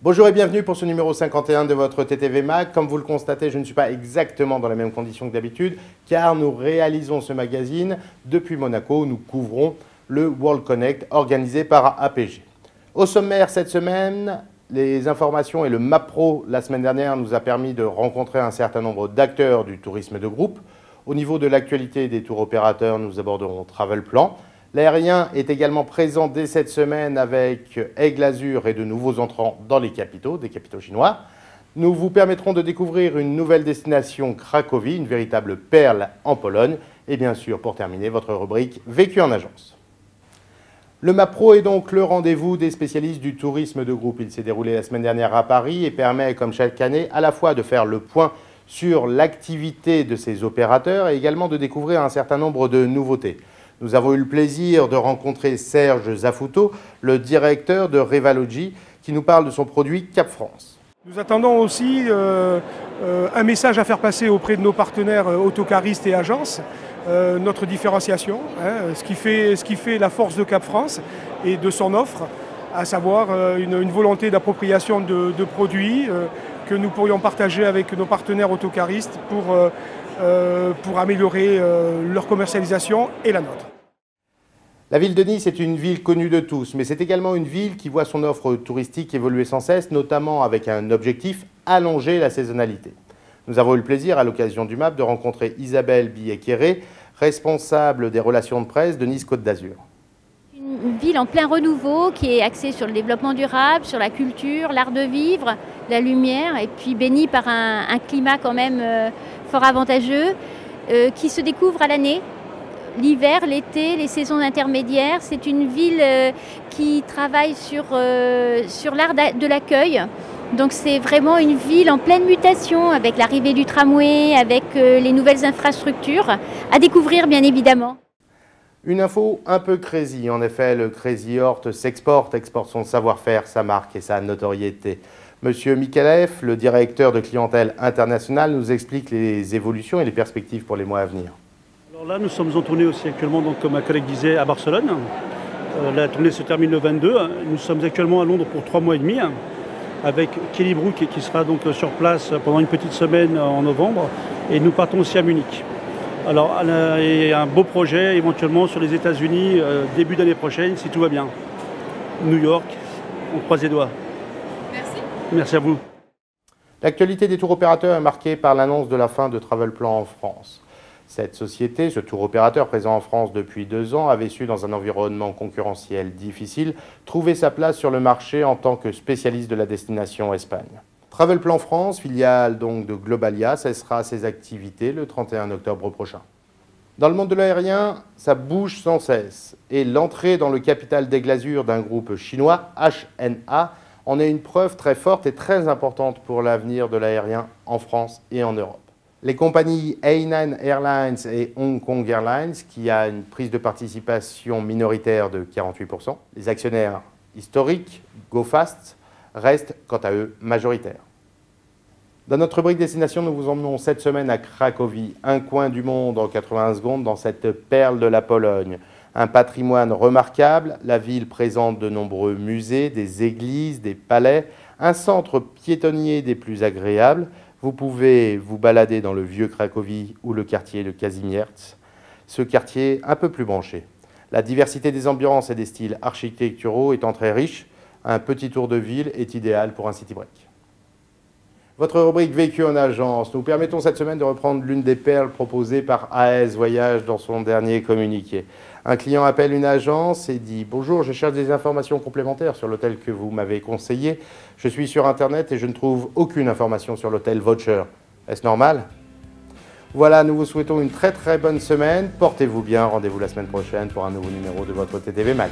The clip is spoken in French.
Bonjour et bienvenue pour ce numéro 51 de votre TTV Mag. Comme vous le constatez, je ne suis pas exactement dans les mêmes conditions que d'habitude car nous réalisons ce magazine depuis Monaco où nous couvrons le World Connect organisé par APG. Au sommaire cette semaine, les informations et le MAPRO la semaine dernière nous a permis de rencontrer un certain nombre d'acteurs du tourisme de groupe. Au niveau de l'actualité des tours opérateurs, nous aborderons Travel Plan. L'aérien est également présent dès cette semaine avec Aigle Azur et de nouveaux entrants dans les capitaux, des capitaux chinois. Nous vous permettrons de découvrir une nouvelle destination Cracovie, une véritable perle en Pologne. Et bien sûr, pour terminer, votre rubrique Vécu en agence. Le MAPRO est donc le rendez-vous des spécialistes du tourisme de groupe. Il s'est déroulé la semaine dernière à Paris et permet, comme chaque année, à la fois de faire le point sur l'activité de ces opérateurs et également de découvrir un certain nombre de nouveautés. Nous avons eu le plaisir de rencontrer Serge Zafuto, le directeur de Revalogy, qui nous parle de son produit Cap France. Nous attendons aussi un message à faire passer auprès de nos partenaires autocaristes et agences, notre différenciation, ce qui fait la force de Cap France et de son offre, à savoir une volonté d'appropriation de produits que nous pourrions partager avec nos partenaires autocaristes pour améliorer leur commercialisation et la nôtre. La ville de Nice est une ville connue de tous, mais c'est également une ville qui voit son offre touristique évoluer sans cesse, notamment avec un objectif, allonger la saisonnalité. Nous avons eu le plaisir, à l'occasion du MAP, de rencontrer Isabelle Billet-Quéré, responsable des relations de presse de Nice Côte d'Azur. Une ville en plein renouveau qui est axée sur le développement durable, sur la culture, l'art de vivre, la lumière, et puis bénie par un climat quand même fort avantageux, qui se découvre à l'année. L'hiver, l'été, les saisons intermédiaires, c'est une ville qui travaille sur l'art de l'accueil. Donc c'est vraiment une ville en pleine mutation avec l'arrivée du tramway, avec les nouvelles infrastructures, à découvrir bien évidemment. Une info un peu crazy. En effet, le Crazy Horse exporte son savoir-faire, sa marque et sa notoriété. Monsieur Mikalev, le directeur de clientèle internationale, nous explique les évolutions et les perspectives pour les mois à venir. Alors là, nous sommes en tournée aussi actuellement, donc, comme ma collègue disait, à Barcelone. La tournée se termine le 22. Nous sommes actuellement à Londres pour 3 mois et demi, avec Kelly Brook qui sera donc sur place pendant une petite semaine en novembre. Et nous partons aussi à Munich. Alors, il y a un beau projet éventuellement sur les États-Unis début d'année prochaine, si tout va bien. New York, on croise les doigts. Merci. Merci à vous. L'actualité des tours opérateurs est marquée par l'annonce de la fin de Travel Plan en France. Cette société, ce tour opérateur présent en France depuis 2 ans, avait su, dans un environnement concurrentiel difficile, trouver sa place sur le marché en tant que spécialiste de la destination Espagne. Travel Plan France, filiale donc de Globalia, cessera ses activités le 31 octobre prochain. Dans le monde de l'aérien, ça bouge sans cesse. Et l'entrée dans le capital d'Aigle Azur d'un groupe chinois, HNA, en est une preuve très forte et très importante pour l'avenir de l'aérien en France et en Europe. Les compagnies Hainan Airlines et Hong Kong Airlines, qui a une prise de participation minoritaire de 48%, les actionnaires historiques, GoFast, restent quant à eux majoritaires. Dans notre rubrique Destination, nous vous emmenons cette semaine à Cracovie, un coin du monde en 80 secondes dans cette perle de la Pologne. Un patrimoine remarquable, la ville présente de nombreux musées, des églises, des palais, un centre piétonnier des plus agréables. Vous pouvez vous balader dans le vieux Cracovie ou le quartier de Kazimierz, ce quartier un peu plus branché. La diversité des ambiances et des styles architecturaux étant très riche, un petit tour de ville est idéal pour un city break. Votre rubrique Vécu en agence, nous permettons cette semaine de reprendre l'une des perles proposées par AS Voyage dans son dernier communiqué. Un client appelle une agence et dit « Bonjour, je cherche des informations complémentaires sur l'hôtel que vous m'avez conseillé. Je suis sur Internet et je ne trouve aucune information sur l'hôtel Voucher. Est-ce normal ?» Voilà, nous vous souhaitons une très bonne semaine. Portez-vous bien. Rendez-vous la semaine prochaine pour un nouveau numéro de votre TTV Mag.